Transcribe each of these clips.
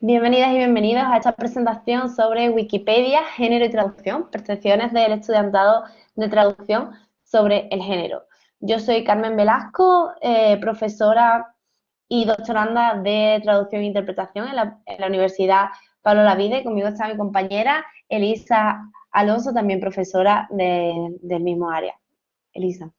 Bienvenidas y bienvenidos a esta presentación sobre Wikipedia, género y traducción, percepciones del estudiantado de traducción sobre el género. Yo soy Carmen Velasco, profesora y doctoranda de traducción e interpretación en la Universidad Pablo Olavide. Conmigo está mi compañera Elisa Alonso, también profesora del mismo área. Elisa.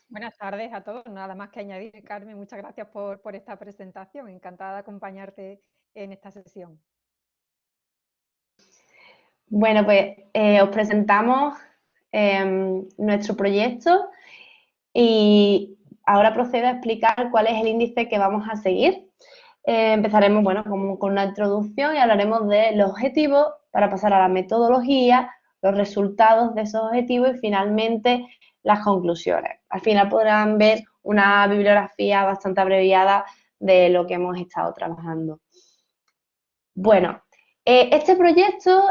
Buenas tardes a todos. Nada más que añadir, Carmen, muchas gracias por esta presentación. Encantada de acompañarte en esta sesión. Bueno, pues os presentamos nuestro proyecto y ahora procedo a explicar cuál es el índice que vamos a seguir. Empezaremos, bueno, con una introducción y hablaremos de los objetivos para pasar a la metodología, los resultados de esos objetivos y finalmente las conclusiones. Al final podrán ver una bibliografía bastante abreviada de lo que hemos estado trabajando. Bueno, este proyecto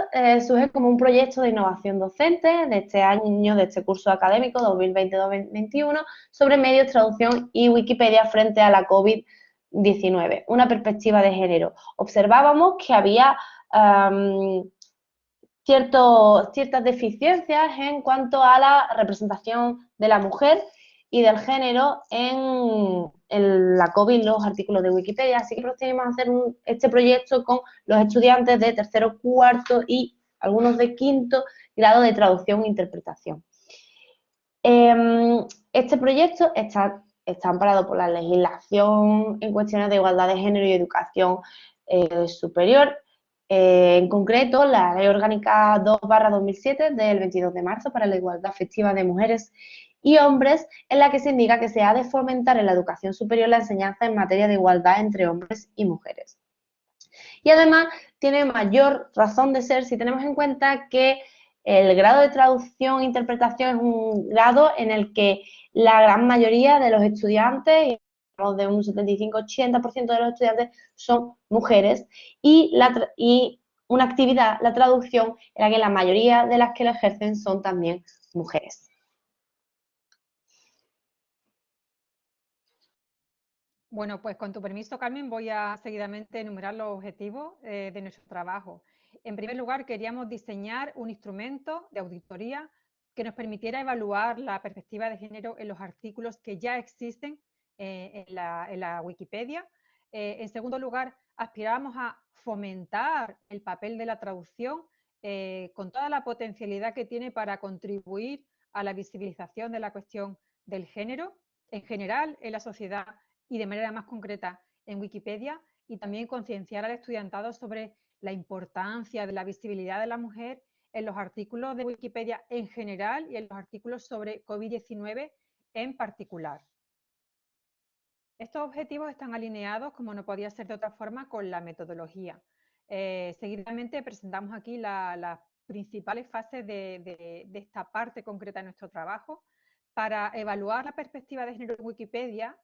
surge como un proyecto de innovación docente de este año, de este curso académico 2020-2021, sobre medios, traducción y Wikipedia frente a la COVID-19, una perspectiva de género. Observábamos que había ciertas deficiencias en cuanto a la representación de la mujer y del género en la COVID, los artículos de Wikipedia, así que procedimos a hacer este proyecto con los estudiantes de tercero, cuarto y algunos de quinto grado de traducción e interpretación. Este proyecto está amparado por la legislación en cuestiones de igualdad de género y educación superior. En concreto, la Ley Orgánica 2/2007 del 22 de marzo para la igualdad efectiva de mujeres y hombres, en la que se indica que se ha de fomentar en la educación superior la enseñanza en materia de igualdad entre hombres y mujeres. Y además tiene mayor razón de ser si tenemos en cuenta que el grado de traducción e interpretación es un grado en el que la gran mayoría de los estudiantes, de un 75-80% de los estudiantes, son mujeres y una actividad, la traducción, en la que la mayoría de las que lo ejercen son también mujeres. Bueno, pues con tu permiso, Carmen, voy a seguidamente enumerar los objetivos de nuestro trabajo. En primer lugar, queríamos diseñar un instrumento de auditoría que nos permitiera evaluar la perspectiva de género en los artículos que ya existen en la Wikipedia. En segundo lugar, aspirábamos a fomentar el papel de la traducción con toda la potencialidad que tiene para contribuir a la visibilización de la cuestión del género en general en la sociedad y de manera más concreta en Wikipedia, y también concienciar al estudiantado sobre la importancia de la visibilidad de la mujer en los artículos de Wikipedia en general y en los artículos sobre COVID-19 en particular. Estos objetivos están alineados, como no podía ser de otra forma, con la metodología. Seguidamente presentamos aquí las principales fases de esta parte concreta de nuestro trabajo. Para evaluar la perspectiva de género en Wikipedia,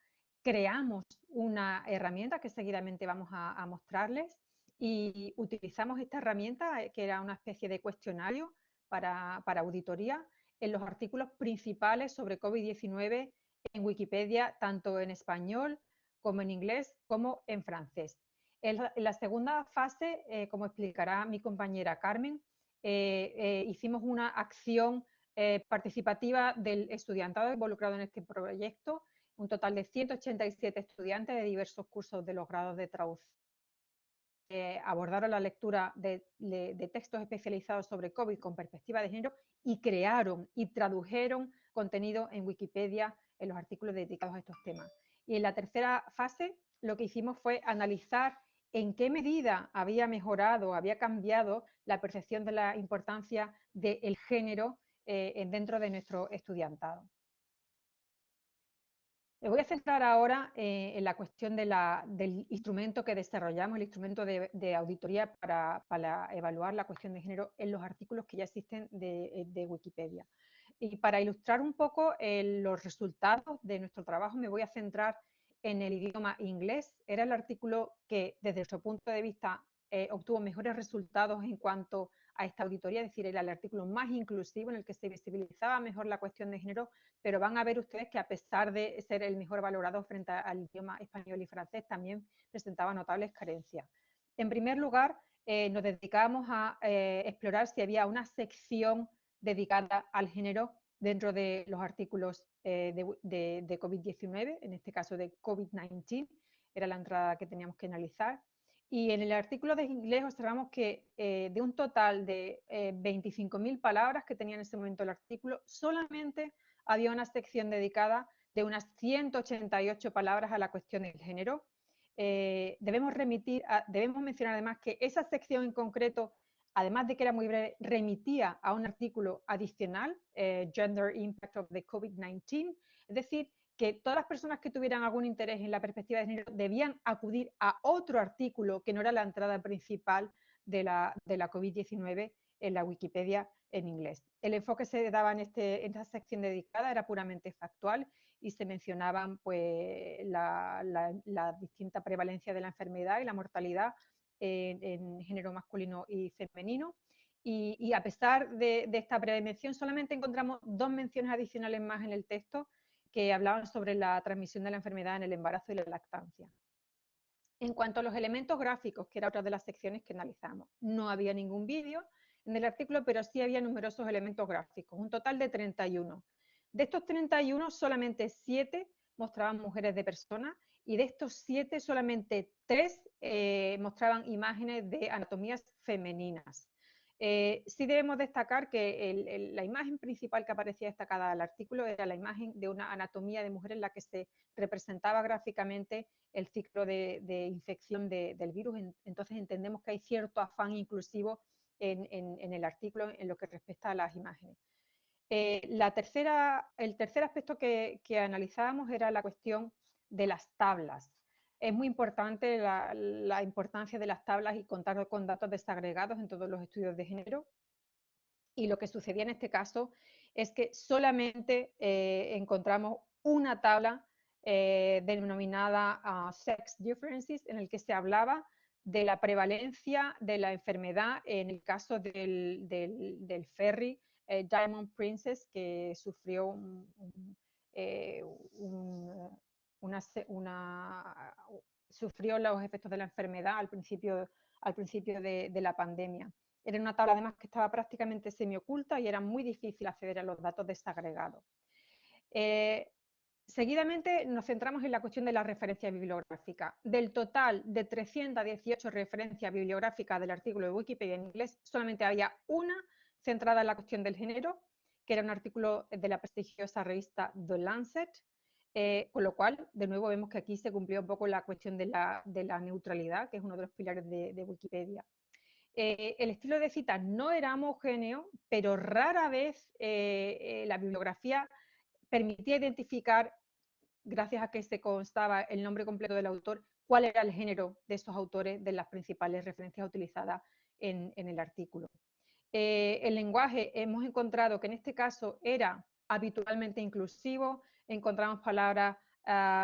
creamos una herramienta que seguidamente vamos a mostrarles y utilizamos esta herramienta, que era una especie de cuestionario para auditoría, en los artículos principales sobre COVID-19 en Wikipedia, tanto en español como en inglés como en francés. En la segunda fase, como explicará mi compañera Carmen, hicimos una acción participativa del estudiantado involucrado en este proyecto, un total de 187 estudiantes de diversos cursos de los grados de traducción. Abordaron la lectura de textos especializados sobre COVID con perspectiva de género y crearon y tradujeron contenido en Wikipedia en los artículos dedicados a estos temas. Y en la tercera fase lo que hicimos fue analizar en qué medida había mejorado, había cambiado la percepción de la importancia del género dentro de nuestro estudiantado. Me voy a centrar ahora en la cuestión del instrumento que desarrollamos, el instrumento de auditoría para evaluar la cuestión de género en los artículos que ya existen de Wikipedia. Y para ilustrar un poco los resultados de nuestro trabajo, me voy a centrar en el idioma inglés. Era el artículo que, desde nuestro punto de vista, obtuvo mejores resultados en cuanto a esta auditoría, es decir, era el artículo más inclusivo en el que se visibilizaba mejor la cuestión de género, pero van a ver ustedes que, a pesar de ser el mejor valorado frente al idioma español y francés, también presentaba notables carencias. En primer lugar, nos dedicábamos a explorar si había una sección dedicada al género dentro de los artículos de COVID-19, en este caso de COVID-19, era la entrada que teníamos que analizar. Y en el artículo de inglés observamos que de un total de 25.000 palabras que tenía en ese momento el artículo, solamente había una sección dedicada de unas 188 palabras a la cuestión del género. Debemos mencionar además que esa sección en concreto, además de que era muy breve, remitía a un artículo adicional, Gender Impact of the COVID-19, es decir, que todas las personas que tuvieran algún interés en la perspectiva de género debían acudir a otro artículo que no era la entrada principal de la COVID-19 en la Wikipedia en inglés. El enfoque que se daba en esta sección dedicada era puramente factual y se mencionaban pues, la distinta prevalencia de la enfermedad y la mortalidad en género masculino y femenino. Y a pesar de esta breve mención, solamente encontramos 2 menciones adicionales más en el texto que hablaban sobre la transmisión de la enfermedad en el embarazo y la lactancia. En cuanto a los elementos gráficos, que era otra de las secciones que analizamos, no había ningún vídeo en el artículo, pero sí había numerosos elementos gráficos, un total de 31. De estos 31, solamente 7 mostraban mujeres de personas y de estos 7, solamente 3 mostraban imágenes de anatomías femeninas. Sí debemos destacar que la imagen principal que aparecía destacada al artículo era la imagen de una anatomía de mujer en la que se representaba gráficamente el ciclo de infección del virus. Entonces entendemos que hay cierto afán inclusivo en el artículo en lo que respecta a las imágenes. El tercer aspecto que analizábamos era la cuestión de las tablas. Es muy importante la importancia de las tablas y contar con datos desagregados en todos los estudios de género. Y lo que sucedía en este caso es que solamente encontramos una tabla denominada Sex Differences, en el que se hablaba de la prevalencia de la enfermedad en el caso del ferry Diamond Princess, que sufrió sufrió los efectos de la enfermedad al principio de la pandemia. Era una tabla además que estaba prácticamente semioculta y era muy difícil acceder a los datos desagregados. Seguidamente nos centramos en la cuestión de la referencia bibliográfica. Del total de 318 referencias bibliográficas del artículo de Wikipedia en inglés, solamente había una centrada en la cuestión del género, que era un artículo de la prestigiosa revista The Lancet, con lo cual, de nuevo, vemos que aquí se cumplió un poco la cuestión de la neutralidad, que es uno de los pilares de Wikipedia. El estilo de cita no era homogéneo, pero rara vez la bibliografía permitía identificar, gracias a que se constaba el nombre completo del autor, cuál era el género de esos autores de las principales referencias utilizadas en el artículo. El lenguaje hemos encontrado que en este caso era habitualmente inclusivo, encontramos palabras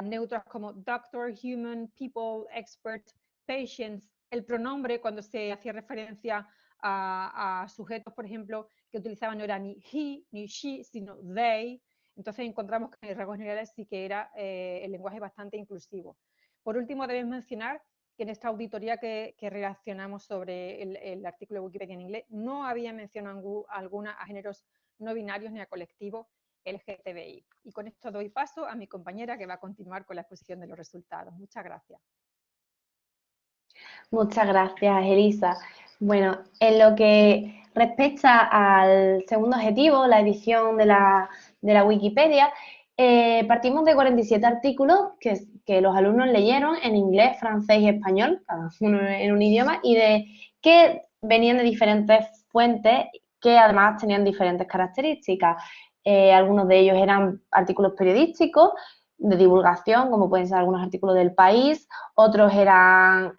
neutras como doctor, human, people, expert, patients. El pronombre, cuando se hacía referencia a sujetos, por ejemplo, que utilizaban no era ni he ni she, sino they. Entonces encontramos que en rasgos generales sí que era el lenguaje bastante inclusivo. Por último, debemos mencionar que en esta auditoría que reaccionamos sobre el artículo de Wikipedia en inglés no había mención alguna a géneros no binarios ni a colectivos LGTBI. Y con esto doy paso a mi compañera que va a continuar con la exposición de los resultados. Muchas gracias. Muchas gracias, Elisa. Bueno, en lo que respecta al segundo objetivo, la edición de la Wikipedia, partimos de 47 artículos que los alumnos leyeron en inglés, francés y español, cada uno en un idioma, y que venían de diferentes fuentes que además tenían diferentes características. Algunos de ellos eran artículos periodísticos, de divulgación, como pueden ser algunos artículos del País, otros eran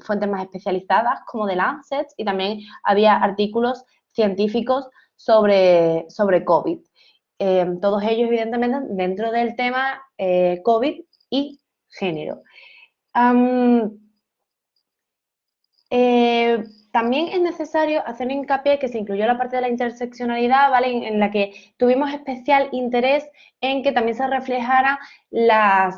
fuentes más especializadas, como The Lancet, y también había artículos científicos sobre COVID. Todos ellos, evidentemente, dentro del tema COVID y género. También es necesario hacer hincapié que se incluyó la parte de la interseccionalidad, ¿vale? En la que tuvimos especial interés en que también se reflejaran las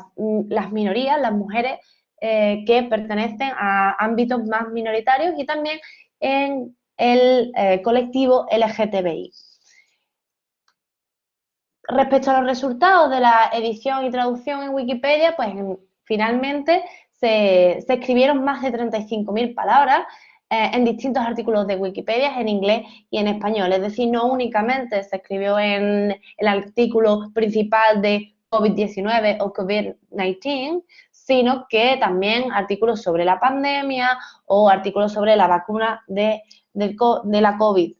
minorías, las mujeres que pertenecen a ámbitos más minoritarios y también en el colectivo LGTBI. Respecto a los resultados de la edición y traducción en Wikipedia, pues finalmente se escribieron más de 35.000 palabras en distintos artículos de Wikipedia en inglés y en español. Es decir, no únicamente se escribió en el artículo principal de COVID-19 o COVID-19, sino que también artículos sobre la pandemia o artículos sobre la vacuna de la COVID.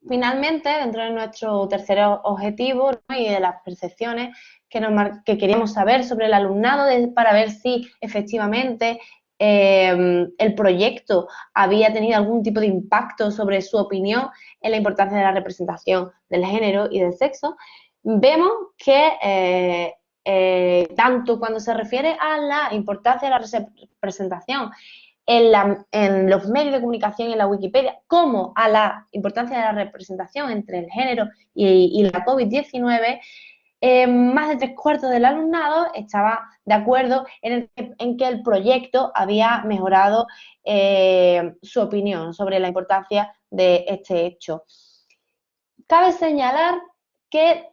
Finalmente, dentro de nuestro tercer objetivo, ¿no?, y de las percepciones que queríamos saber sobre el alumnado para ver si efectivamente el proyecto había tenido algún tipo de impacto sobre su opinión en la importancia de la representación del género y del sexo, vemos que tanto cuando se refiere a la importancia de la representación en los medios de comunicación y en la Wikipedia, como a la importancia de la representación entre el género y la COVID-19, más de 3/4 del alumnado estaba de acuerdo en que el proyecto había mejorado su opinión sobre la importancia de este hecho. Cabe señalar que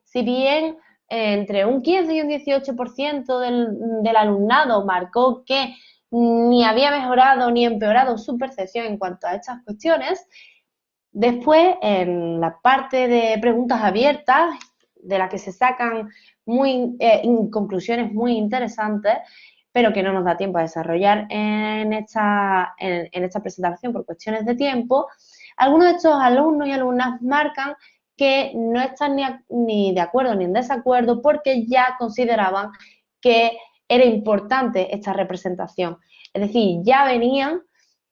si bien entre un 15 y un 18% del alumnado marcó que ni había mejorado ni empeorado su percepción en cuanto a estas cuestiones, después en la parte de preguntas abiertas, de las que se sacan conclusiones muy interesantes, pero que no nos da tiempo a desarrollar en esta presentación por cuestiones de tiempo, algunos de estos alumnos y alumnas marcan que no están ni de acuerdo ni en desacuerdo porque ya consideraban que era importante esta representación. Es decir, ya venían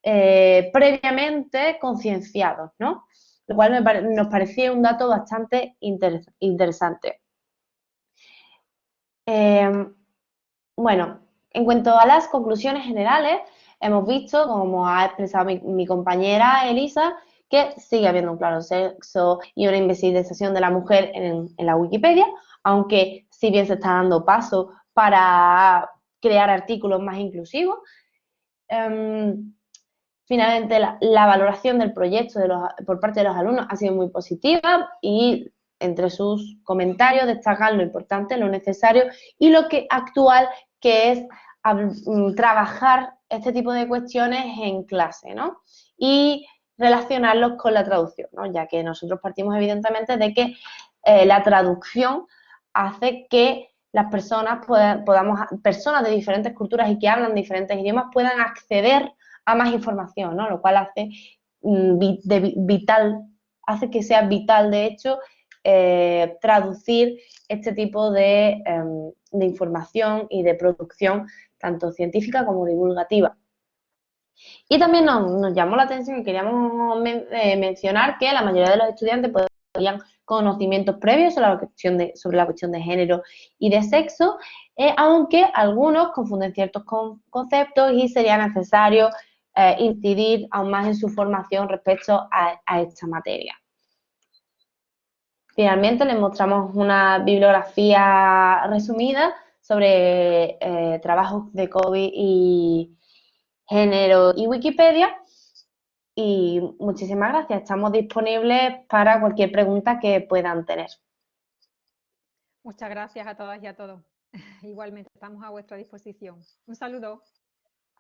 previamente concienciados, ¿no? Lo cual nos parecía un dato bastante interesante. Bueno, en cuanto a las conclusiones generales, hemos visto, como ha expresado mi compañera Elisa, que sigue habiendo un claro sexo y una invisibilización de la mujer en la Wikipedia, aunque si bien se está dando paso para crear artículos más inclusivos. Finalmente, la valoración del proyecto por parte de los alumnos ha sido muy positiva y entre sus comentarios destacan lo importante, lo necesario y lo actual, que es trabajar este tipo de cuestiones en clase, ¿no? Y relacionarlos con la traducción, ¿no? Ya que nosotros partimos evidentemente de que la traducción hace que las personas personas de diferentes culturas y que hablan diferentes idiomas puedan acceder a más información, ¿no? Lo cual hace hace que sea vital, de hecho, traducir este tipo de información y de producción, tanto científica como divulgativa. Y también nos llamó la atención y queríamos mencionar que la mayoría de los estudiantes tenían conocimientos previos sobre la cuestión de género y de sexo, aunque algunos confunden ciertos conceptos y sería necesario incidir aún más en su formación respecto a esta materia. Finalmente, les mostramos una bibliografía resumida sobre trabajos de COVID y género y Wikipedia. Y muchísimas gracias. Estamos disponibles para cualquier pregunta que puedan tener. Muchas gracias a todas y a todos. Igualmente, estamos a vuestra disposición. Un saludo.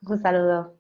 Un saludo.